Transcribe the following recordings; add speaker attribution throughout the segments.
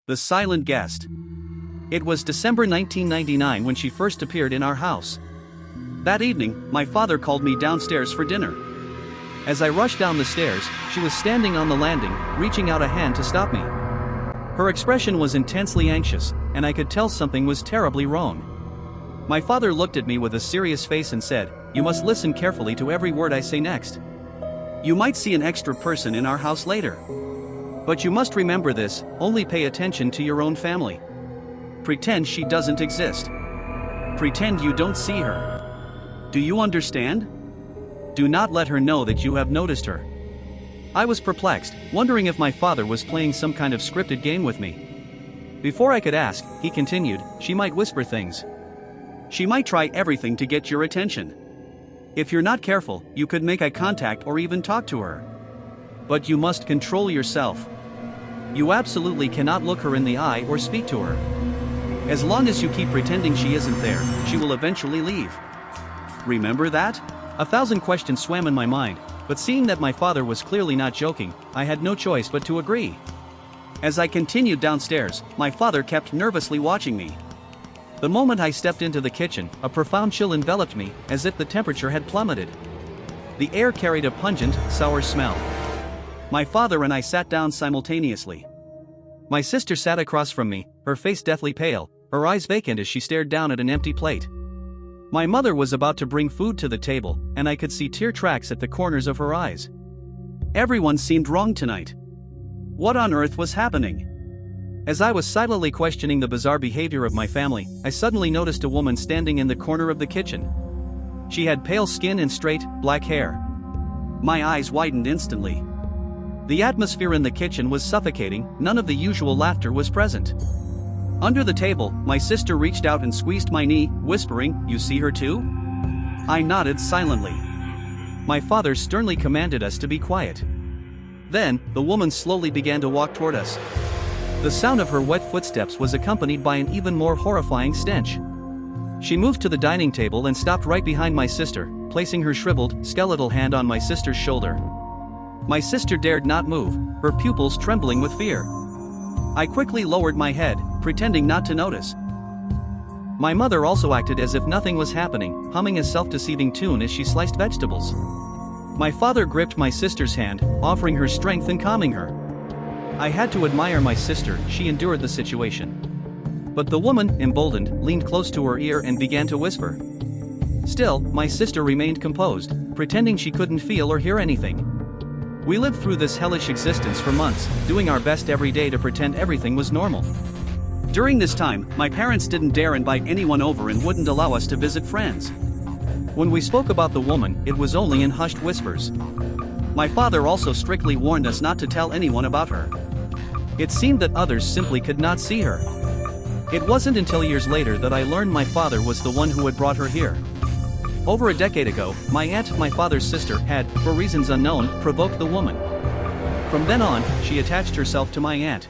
Speaker 1: The Silent Guest. It was December 1999 when she first appeared in our house. That evening, my father called me downstairs for dinner. As I rushed down the stairs, she was standing on the landing, reaching out a hand to stop me. Her expression was intensely anxious, and I could tell something was terribly wrong. My father looked at me with a serious face and said, "You must listen carefully to every word I say next. You might see an extra person in our house later. But you must remember this, only pay attention to your own family. Pretend she doesn't exist. Pretend you don't see her. Do you understand? Do not let her know that you have noticed her." I was perplexed, wondering if my father was playing some kind of scripted game with me. Before I could ask, he continued, "She might whisper things. She might try everything to get your attention. If you're not careful, you could make eye contact or even talk to her. But you must control yourself. You absolutely cannot look her in the eye or speak to her. As long as you keep pretending she isn't there, she will eventually leave. Remember that?" 1,000 questions swam in my mind, but seeing that my father was clearly not joking, I had no choice but to agree. As I continued downstairs, my father kept nervously watching me. The moment I stepped into the kitchen, a profound chill enveloped me, as if the temperature had plummeted. The air carried a pungent, sour smell. My father and I sat down simultaneously. My sister sat across from me, her face deathly pale, her eyes vacant as she stared down at an empty plate. My mother was about to bring food to the table, and I could see tear tracks at the corners of her eyes. Everyone seemed wrong tonight. What on earth was happening? As I was silently questioning the bizarre behavior of my family, I suddenly noticed a woman standing in the corner of the kitchen. She had pale skin and straight, black hair. My eyes widened instantly. The atmosphere in the kitchen was suffocating, none of the usual laughter was present. Under the table, my sister reached out and squeezed my knee, whispering, "You see her too?" I nodded silently. My father sternly commanded us to be quiet. Then, the woman slowly began to walk toward us. The sound of her wet footsteps was accompanied by an even more horrifying stench. She moved to the dining table and stopped right behind my sister, placing her shriveled, skeletal hand on my sister's shoulder. My sister dared not move, her pupils trembling with fear. I quickly lowered my head, pretending not to notice. My mother also acted as if nothing was happening, humming a self-deceiving tune as she sliced vegetables. My father gripped my sister's hand, offering her strength and calming her. I had to admire my sister, she endured the situation. But the woman, emboldened, leaned close to her ear and began to whisper. Still, my sister remained composed, pretending she couldn't feel or hear anything. We lived through this hellish existence for months, doing our best every day to pretend everything was normal. During this time, my parents didn't dare invite anyone over and wouldn't allow us to visit friends. When we spoke about the woman, it was only in hushed whispers. My father also strictly warned us not to tell anyone about her. It seemed that others simply could not see her. It wasn't until years later that I learned my father was the one who had brought her here. Over a decade ago, my aunt, my father's sister, had, for reasons unknown, provoked the woman. From then on, she attached herself to my aunt.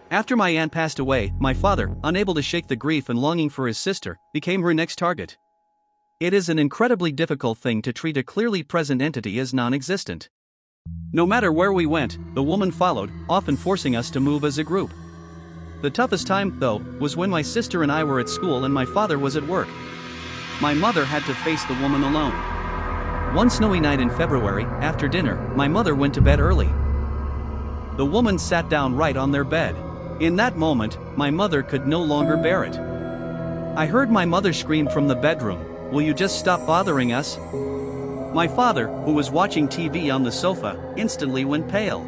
Speaker 1: After my aunt passed away, my father, unable to shake the grief and longing for his sister, became her next target. It is an incredibly difficult thing to treat a clearly present entity as non-existent. No matter where we went, the woman followed, often forcing us to move as a group. The toughest time, though, was when my sister and I were at school and my father was at work. My mother had to face the woman alone. One snowy night in February, after dinner, my mother went to bed early. The woman sat down right on their bed. In that moment, my mother could no longer bear it. I heard my mother scream from the bedroom, "Will you just stop bothering us?" My father, who was watching TV on the sofa, instantly went pale.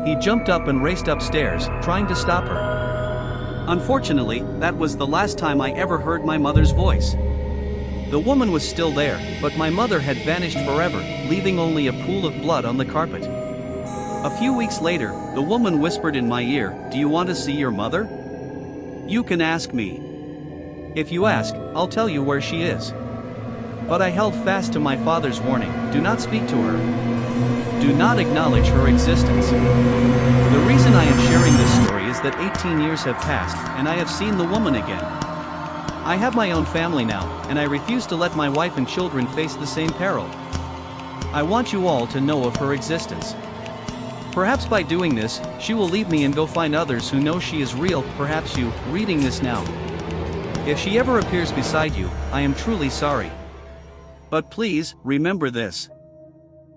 Speaker 1: He jumped up and raced upstairs, trying to stop her. Unfortunately, that was the last time I ever heard my mother's voice. The woman was still there, but my mother had vanished forever, leaving only a pool of blood on the carpet. A few weeks later, the woman whispered in my ear, "Do you want to see your mother? You can ask me. If you ask, I'll tell you where she is." But I held fast to my father's warning, "Do not speak to her. Do not acknowledge her existence." The reason I am sharing this story is that 18 years have passed, and I have seen the woman again. I have my own family now, and I refuse to let my wife and children face the same peril. I want you all to know of her existence. Perhaps by doing this, she will leave me and go find others who know she is real, perhaps you, reading this now. If she ever appears beside you, I am truly sorry. But please, remember this.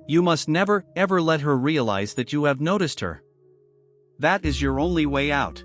Speaker 1: You must never, ever let her realize that you have noticed her. That is your only way out.